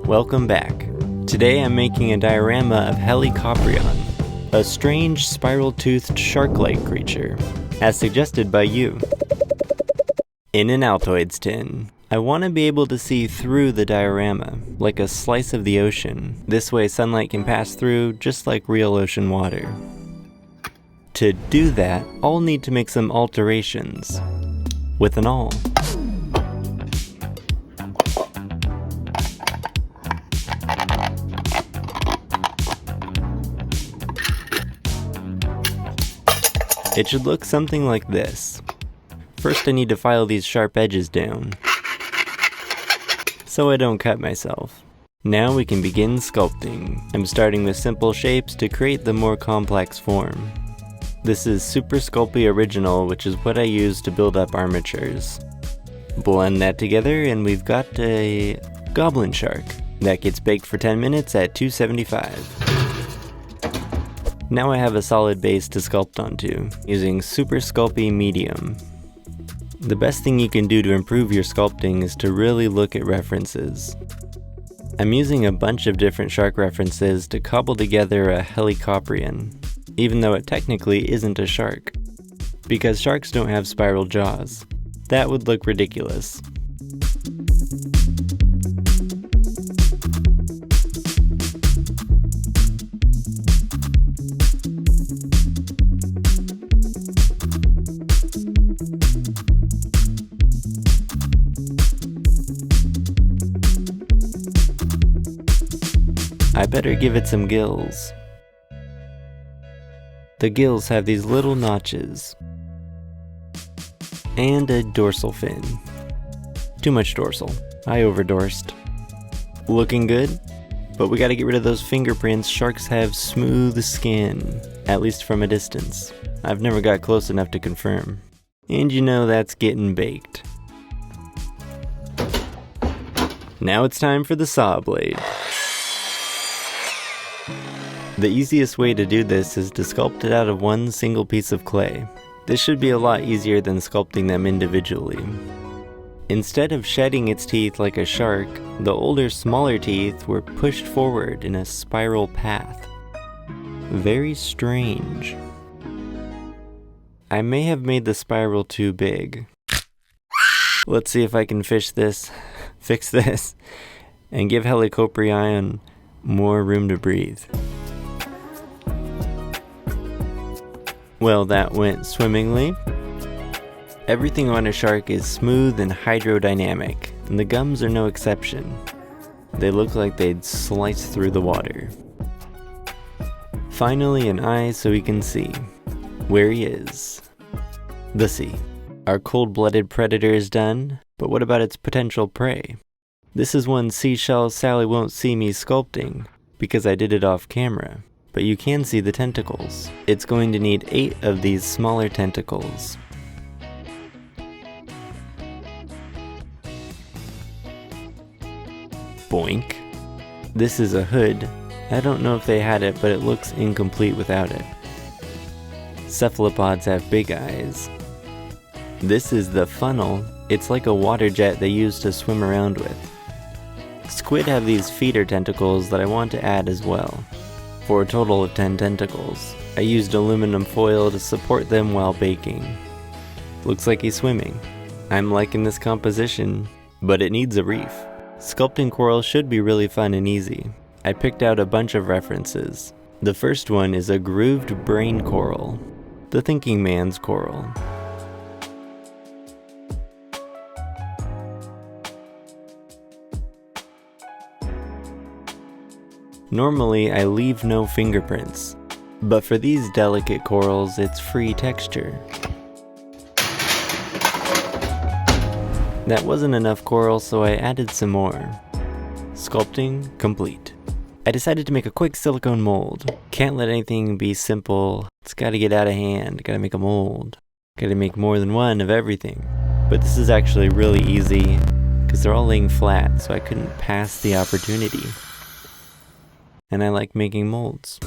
Welcome back. Today I'm making a diorama of Helicoprion, a strange spiral-toothed shark-like creature, as suggested by you. In an Altoids tin, I want to be able to see through the diorama, like a slice of the ocean. This way sunlight can pass through, just like real ocean water. To do that, I'll need to make some alterations, with an awl. It should look something like this. First I need to file these sharp edges down, so I don't cut myself. Now we can begin sculpting. I'm starting with simple shapes to create the more complex form. This is Super Sculpey Original, which is what I use to build up armatures. Blend that together and we've got a goblin shark that gets baked for 10 minutes at 275. Now I have a solid base to sculpt onto, using Super Sculpey Medium. The best thing you can do to improve your sculpting is to really look at references. I'm using a bunch of different shark references to cobble together a Helicoprion, even though it technically isn't a shark, because sharks don't have spiral jaws. That would look ridiculous. I better give it some gills. The gills have these little notches. And a dorsal fin. Too much dorsal. I overdorsed. Looking good? But we gotta get rid of those fingerprints. Sharks have smooth skin, at least from a distance. I've never got close enough to confirm. And you know that's getting baked. Now it's time for the saw blade. The easiest way to do this is to sculpt it out of one single piece of clay. This should be a lot easier than sculpting them individually. Instead of shedding its teeth like a shark, the older, smaller teeth were pushed forward in a spiral path. Very strange. I may have made the spiral too big. Let's see if I can fix this, and give Helicoprion more room to breathe. Well, that went swimmingly. Everything on a shark is smooth and hydrodynamic, and the gums are no exception. They look like they'd slice through the water. Finally, an eye so we can see where he is. The sea. Our cold-blooded predator is done, but what about its potential prey? This is one seashell Sally won't see me sculpting, because I did it off camera. But you can see the tentacles. It's going to need 8 of these smaller tentacles. Boink. This is a hood. I don't know if they had it, but it looks incomplete without it. Cephalopods have big eyes. This is the funnel. It's like a water jet they use to swim around with. Squid have these feeder tentacles that I want to add as well. For a total of 10 tentacles. I used aluminum foil to support them while baking. Looks like he's swimming. I'm liking this composition, but it needs a reef. Sculpting coral should be really fun and easy. I picked out a bunch of references. The first one is a grooved brain coral, the thinking man's coral. Normally, I leave no fingerprints, but for these delicate corals, it's free texture. That wasn't enough coral, so I added some more. Sculpting complete. I decided to make a quick silicone mold. Can't let anything be simple. It's gotta get out of hand. Gotta make a mold. Gotta make more than one of everything. But this is actually really easy, because they're all laying flat, so I couldn't pass the opportunity. And I like making molds.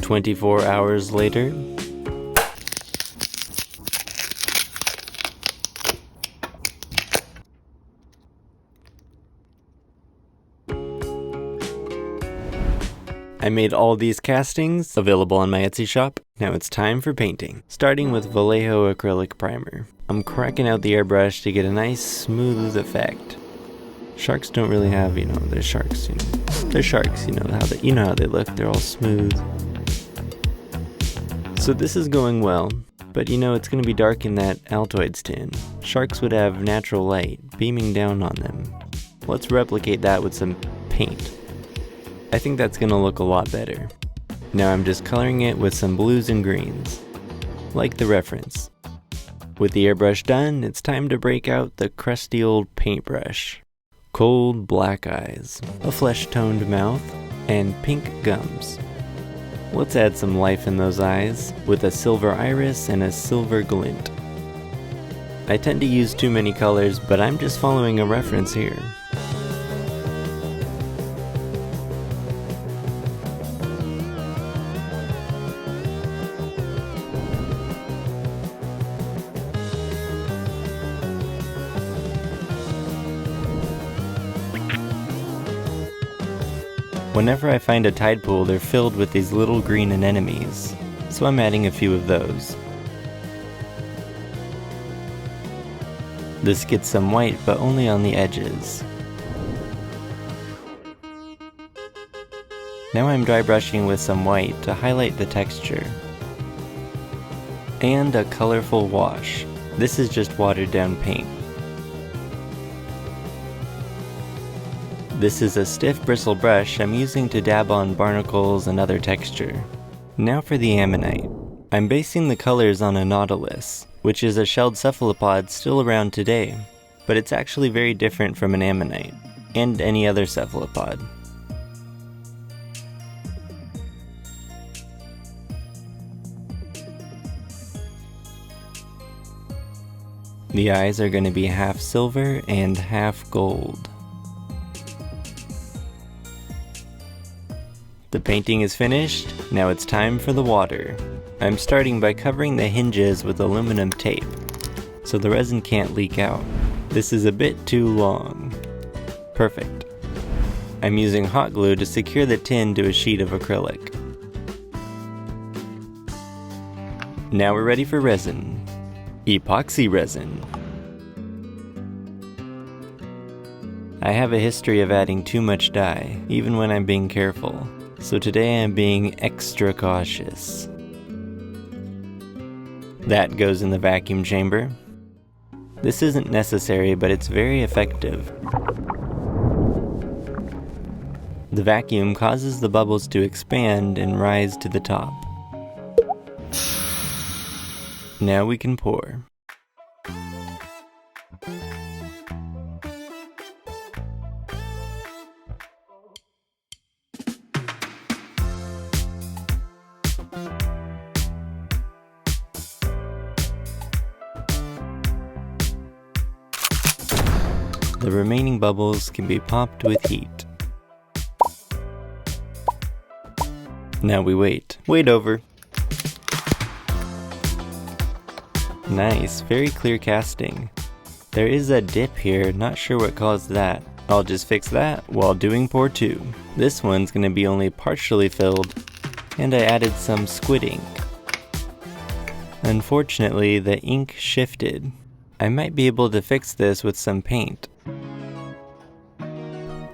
24 hours later, I made all these castings, available on my Etsy shop. Now it's time for painting. Starting with Vallejo acrylic primer. I'm cracking out the airbrush to get a nice smooth effect. Sharks don't really have, they're sharks, They're sharks, how they look, they're all smooth. So this is going well, but it's gonna be dark in that Altoids tin. Sharks would have natural light beaming down on them. Let's replicate that with some paint. I think that's gonna look a lot better. Now I'm just coloring it with some blues and greens, like the reference. With the airbrush done, it's time to break out the crusty old paintbrush. Cold black eyes, a flesh-toned mouth, and pink gums. Let's add some life in those eyes with a silver iris and a silver glint. I tend to use too many colors, but I'm just following a reference here. Whenever I find a tide pool, they're filled with these little green anemones, so I'm adding a few of those. This gets some white, but only on the edges. Now I'm dry brushing with some white to highlight the texture. And a colorful wash. This is just watered down paint. This is a stiff bristle brush I'm using to dab on barnacles and other texture. Now for the ammonite. I'm basing the colors on a nautilus, which is a shelled cephalopod still around today, but it's actually very different from an ammonite, and any other cephalopod. The eyes are going to be half silver and half gold. The painting is finished, now it's time for the water. I'm starting by covering the hinges with aluminum tape, so the resin can't leak out. This is a bit too long. Perfect. I'm using hot glue to secure the tin to a sheet of acrylic. Now we're ready for resin. Epoxy resin. I have a history of adding too much dye, even when I'm being careful. So today I'm being extra cautious. That goes in the vacuum chamber. This isn't necessary, but it's very effective. The vacuum causes the bubbles to expand and rise to the top. Now we can pour. The remaining bubbles can be popped with heat. Now we wait. Wait over. Nice, very clear casting. There is a dip here, not sure what caused that. I'll just fix that while doing pour 2. This one's gonna be only partially filled, and I added some squid ink. Unfortunately, the ink shifted. I might be able to fix this with some paint.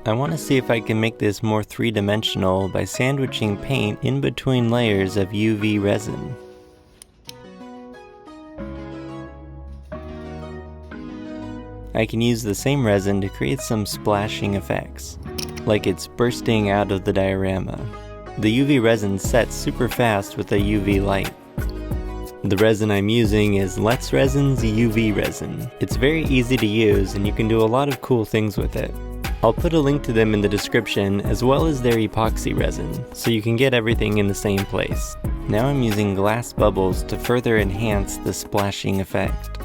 I want to see if I can make this more three-dimensional by sandwiching paint in between layers of UV resin. I can use the same resin to create some splashing effects, like it's bursting out of the diorama. The UV resin sets super fast with the UV light. The resin I'm using is Let's Resin's UV resin. It's very easy to use and you can do a lot of cool things with it. I'll put a link to them in the description as well as their epoxy resin, so you can get everything in the same place. Now I'm using glass bubbles to further enhance the splashing effect.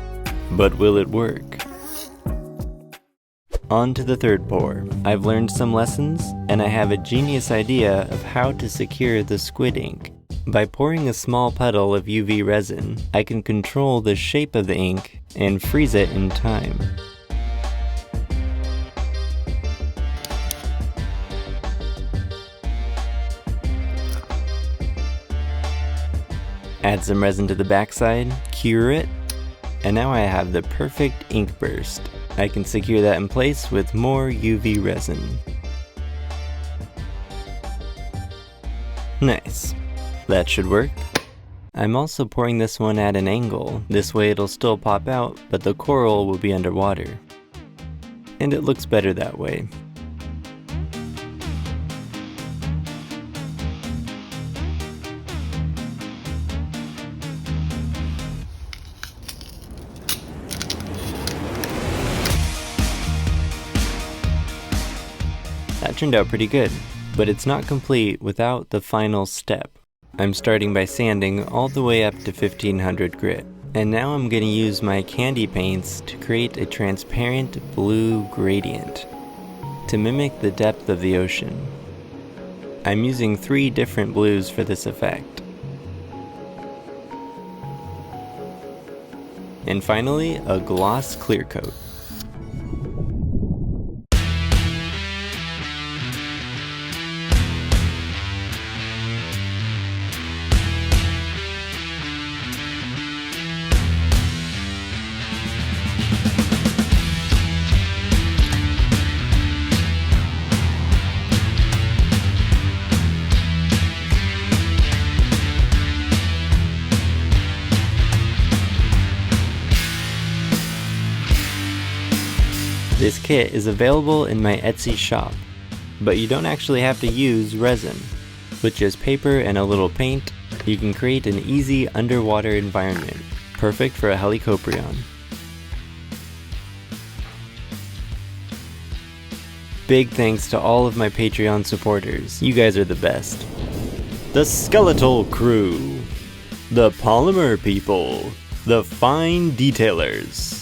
But will it work? On to the third pour. I've learned some lessons, and I have a genius idea of how to secure the squid ink. By pouring a small puddle of UV resin, I can control the shape of the ink and freeze it in time. Add some resin to the backside, cure it, and now I have the perfect ink burst. I can secure that in place with more UV resin. Nice. That should work. I'm also pouring this one at an angle. This way it'll still pop out, but the coral will be underwater. And it looks better that way. That turned out pretty good, but it's not complete without the final step. I'm starting by sanding all the way up to 1500 grit, and now I'm going to use my candy paints to create a transparent blue gradient to mimic the depth of the ocean. I'm using 3 different blues for this effect. And finally, a gloss clear coat. This kit is available in my Etsy shop, but you don't actually have to use resin. With just paper and a little paint, you can create an easy underwater environment, perfect for a Helicoprion. Big thanks to all of my Patreon supporters, you guys are the best. The Skeletal Crew, the Polymer People, the Fine Detailers,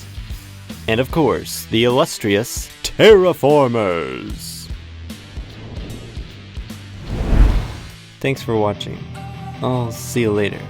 and of course, the illustrious Terraformers! Thanks for watching. I'll see you later.